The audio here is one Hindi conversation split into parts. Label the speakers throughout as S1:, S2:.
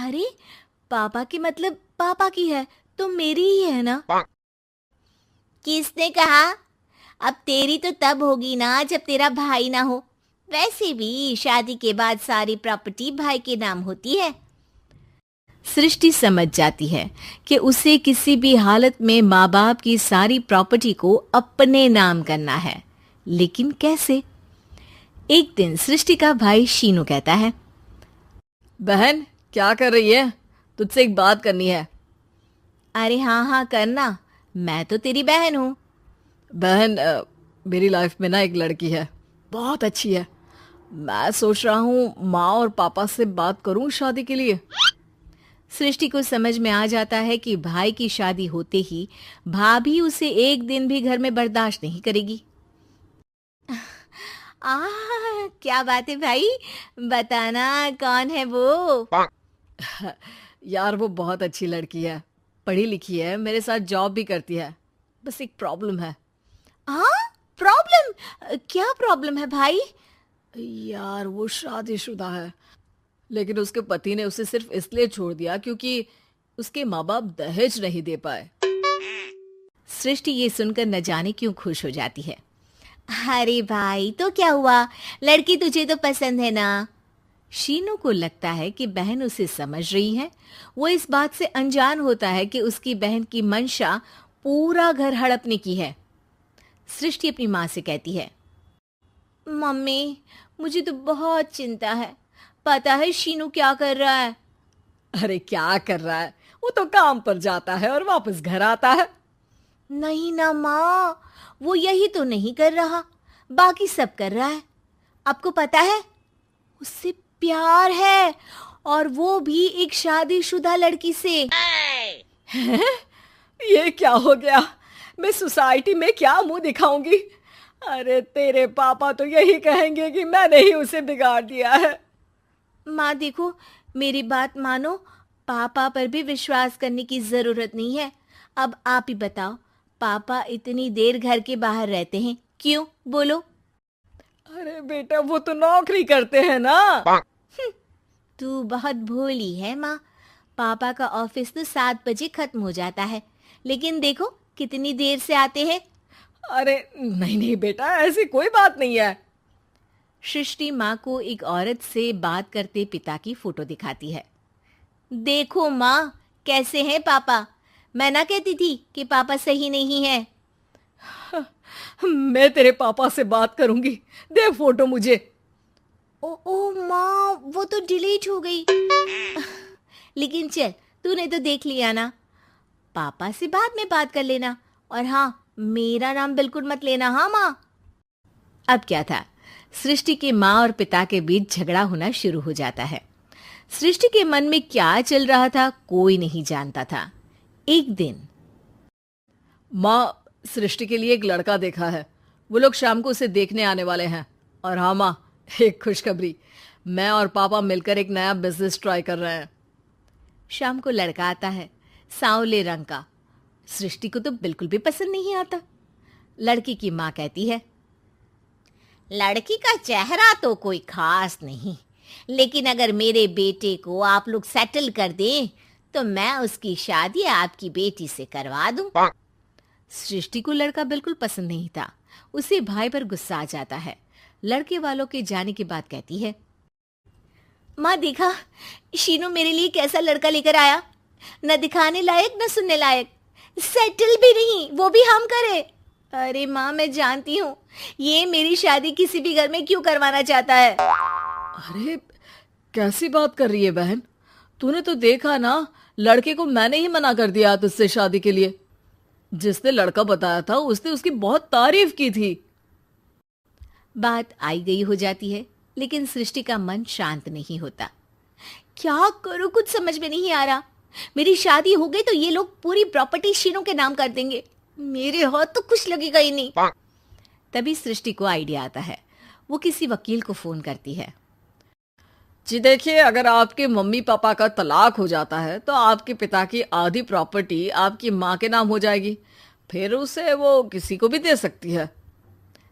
S1: अरे, पापा की मतलब पापा की है तो मेरी ही है ना? किसने कहा? अब तेरी तो तब होगी ना जब तेरा भाई ना हो। वैसे भी शादी के बाद सारी प्रॉपर्टी भाई के नाम होती है। सृष्टि समझ जाती है कि उसे किसी भी हालत में माँ बाप की सारी प्रॉपर्टी को अपने नाम करना है, लेकिन कैसे? एक दिन सृष्टि का भाई शीनू कहता है,
S2: बहन, क्या कर रही है? तुझसे एक बात करनी है।
S1: अरे हाँ हाँ करना, मैं तो तेरी बहन हूँ।
S2: बहन, मेरी लाइफ में ना एक लड़की है, बहुत अच्छी है। मैं सोच रहा हूँ माँ और पापा से बात करूँ शादी के लिए।
S1: सृष्टि को समझ में आ जाता है कि भाई की शादी होते ही भाभी उसे एक दिन भी घर में बर्दाश्त नहीं करेगी। क्या बात है भाई, बताना कौन है वो?
S2: यार, वो बहुत अच्छी लड़की है, पढ़ी लिखी है, मेरे साथ जॉब भी करती है। बस एक प्रॉब्लम है।
S1: हाँ, प्रॉब्लम? क्या प्रॉब्लम है भाई?
S2: यार, वो शादीशुदा है, लेकिन उसके पति ने उसे सिर्फ इसलिए छोड़ दिया क्योंकि उसके माँ बाप दहेज नहीं दे पाए।
S1: सृष्टि ये सुनकर न जाने क्यों खुश हो जाती है। अरे भाई, तो क्या हुआ, लड़की तुझे तो पसंद है ना? शीनू को लगता है कि बहन उसे समझ रही है। वो इस बात से अनजान होता है कि उसकी बहन की मंशा पूरा घर हड़पने की है। सृष्टि अपनी माँ से कहती है, मम्मी, मुझे तो बहुत चिंता है। पता है शीनू क्या कर रहा है?
S2: अरे, क्या कर रहा है? वो तो काम पर जाता है और वापस घर आता है।
S1: नहीं ना माँ, वो यही तो नहीं कर रहा, बाकी सब कर रहा है। आपको पता है, उससे प्यार है, और वो भी एक शादीशुदा लड़की से।
S2: ये क्या हो गया? मैं सोसाइटी में क्या मुंह दिखाऊंगी? अरे, तेरे पापा तो यही कहेंगे कि मैंने ही उसे बिगाड़ दिया है।
S1: माँ देखो, मेरी बात मानो, पापा पर भी विश्वास करने की जरूरत नहीं है। अब आप ही बताओ, पापा इतनी देर घर के बाहर रहते हैं क्यों, बोलो?
S2: अरे बेटा, वो तो नौकरी करते हैं ना।
S1: तू बहुत भोली है माँ। पापा का ऑफिस तो 7 बजे खत्म हो जाता है, लेकिन देखो कितनी देर से आते हैं।
S2: अरे नहीं नहीं बेटा, ऐसी कोई बात नहीं है।
S1: सृष्टि माँ को एक औरत से बात करते पिता की फोटो दिखाती है। देखो माँ, कैसे हैं पापा? मैं ना कहती थी कि पापा सही नहीं है।
S2: मैं तेरे पापा से बात करूंगी। दे फोटो मुझे।
S1: ओ ओ माँ, वो तो डिलीट हो गई। लेकिन चल, तूने तो देख लिया ना। पापा से बाद में बात कर लेना, और हाँ, मेरा नाम बिल्कुल मत लेना, हाँ माँ। अब क्या था, सृष्टि के माँ और पिता के बीच झगड़ा होना शुरू हो जाता है। सृष्टि के मन में क्या चल रहा था कोई नहीं जानता था। एक दिन,
S2: माँ, सृष्टि के लिए एक लड़का देखा है। वो लोग शाम को उसे देखने आने वाले हैं। और हाँ माँ, एक खुशखबरी, मैं और पापा मिलकर एक नया बिजनेस ट्राई कर रहे हैं।
S1: शाम को लड़का आता है, सांवले रंग का। सृष्टि को तो बिल्कुल भी पसंद नहीं आता। लड़की की माँ कहती है, लड़की का चेहरा तो कोई खास नहीं, लेकिन अगर मेरे बेटे को आप लोग सेटल कर दें तो मैं उसकी शादी आपकी बेटी से करवा दूं। सृष्टि को लड़का बिल्कुल पसंद नहीं था। उसे भाई पर गुस्सा आ जाता है। लड़के वालों के जाने के बाद कहती है, माँ देखा, शीनू मेरे लिए कैसा लड़का लेकर आया, न दिखाने लायक न सुनने लायक, सेटल भी नहीं, वो भी हम करे। अरे माँ, मैं जानती हूँ ये मेरी शादी किसी भी घर में क्यों करवाना चाहता है।
S2: अरे, कैसी बात कर रही है बहन? तूने तो देखा ना, लड़के को मैंने ही मना कर दिया तुझसे शादी के लिए। जिसने लड़का बताया था उसने उसकी बहुत तारीफ की थी।
S1: बात आई गई हो जाती है, लेकिन सृष्टि का मन शांत नहीं होता। क्या करूं, कुछ समझ में नहीं आ रहा। मेरी शादी हो गई तो ये लोग पूरी प्रॉपर्टी शीनू के नाम कर देंगे, मेरे हाथ तो कुछ लगेगा ही नहीं। तभी सृष्टि को आइडिया आता है। वो किसी वकील को फोन करती है।
S2: जी देखिए, अगर आपके मम्मी पापा का तलाक हो जाता है तो आपके पिता की आधी प्रॉपर्टी आपकी माँ के नाम हो जाएगी। फिर उसे वो किसी को भी दे सकती है।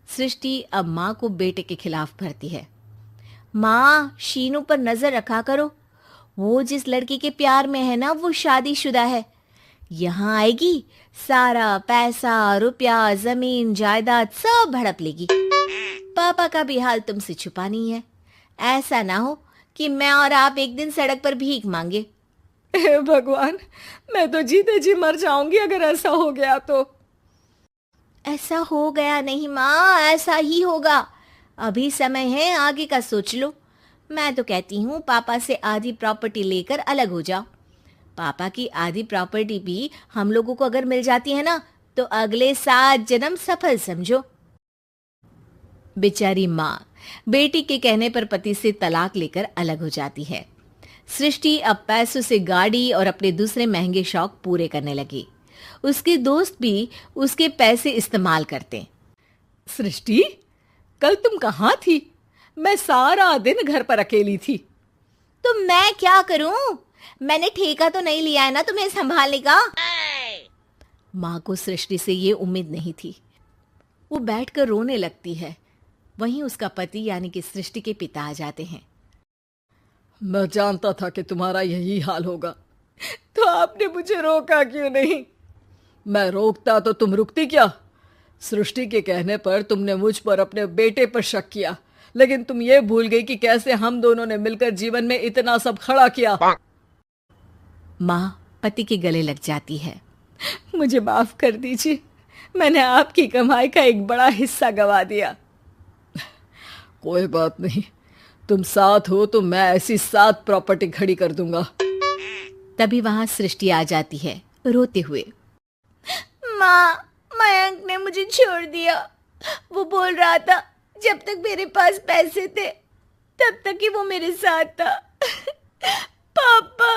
S1: सृष्टि अब माँ को बेटे के खिलाफ भरती है। माँ, शीनू पर नजर रखा करो, वो जिस लड़की के प्यार में है ना, वो शादीशुदा है। यहाँ आएगी, सारा पैसा, रुपया, जमीन, जायदाद सब हड़प लेगी। पापा का भी हाल तुमसे छुपा नहीं है। ऐसा ना हो कि मैं और आप एक दिन सड़क पर भीख मांगे।
S2: हे भगवान, मैं तो जीते जी मर जाऊंगी अगर ऐसा हो गया तो।
S1: ऐसा हो गया नहीं माँ, ऐसा ही होगा। अभी समय है, आगे का सोच लो। मैं तो कहती हूँ पापा से आधी प्रॉपर्टी लेकर अलग हो जाओ। पापा की आधी प्रॉपर्टी भी हम लोगों को अगर मिल जाती है ना, तो अगले 7 जन्म सफल समझो। बेचारी माँ बेटी के कहने पर पति से तलाक लेकर अलग हो जाती है। सृष्टि अब पैसों से गाड़ी और अपने दूसरे महंगे शौक पूरे करने लगी। उसके दोस्त भी उसके पैसे इस्तेमाल करते।
S2: सृष्टि, कल तुम कहाँ थी? मैं सारा दिन घर पर अकेली थी।
S1: तो मैं क्या करूं? मैंने ठेका तो नहीं लिया है ना तुम्हें संभालने का। माँ को सृष्टि से ये उम्मीद नहीं थी। वो बैठकर रोने लगती है। वहीं उसका पति यानी कि सृष्टि के पिता आ जाते हैं।
S2: मैं जानता था कि तुम्हारा यही हाल होगा, तो आपने मुझे रोका क्यों नहीं? मैं रोकता तो तुम रुकती क्या? सृष्टि के कहने पर तुमने मुझ पर, अपने बेटे पर शक किया, लेकिन तुम ये भूल गई कि कैसे हम दोनों ने मिलकर जीवन में इतना सब खड़ा किया।
S1: माँ पति के गले लग जाती है।
S2: मुझे माफ कर दीजिए, मैंने आपकी कमाई का एक बड़ा हिस्सा गवा दिया। कोई बात नहीं, तुम साथ हो तो मैं ऐसी 7 प्रॉपर्टी खड़ी कर दूंगा।
S1: तभी वहां सृष्टि आ जाती है रोते हुए। माँ, मयंक ने मुझे छोड़ दिया। वो बोल रहा था जब तक मेरे पास पैसे थे तब तक ही वो मेरे साथ था। पापा,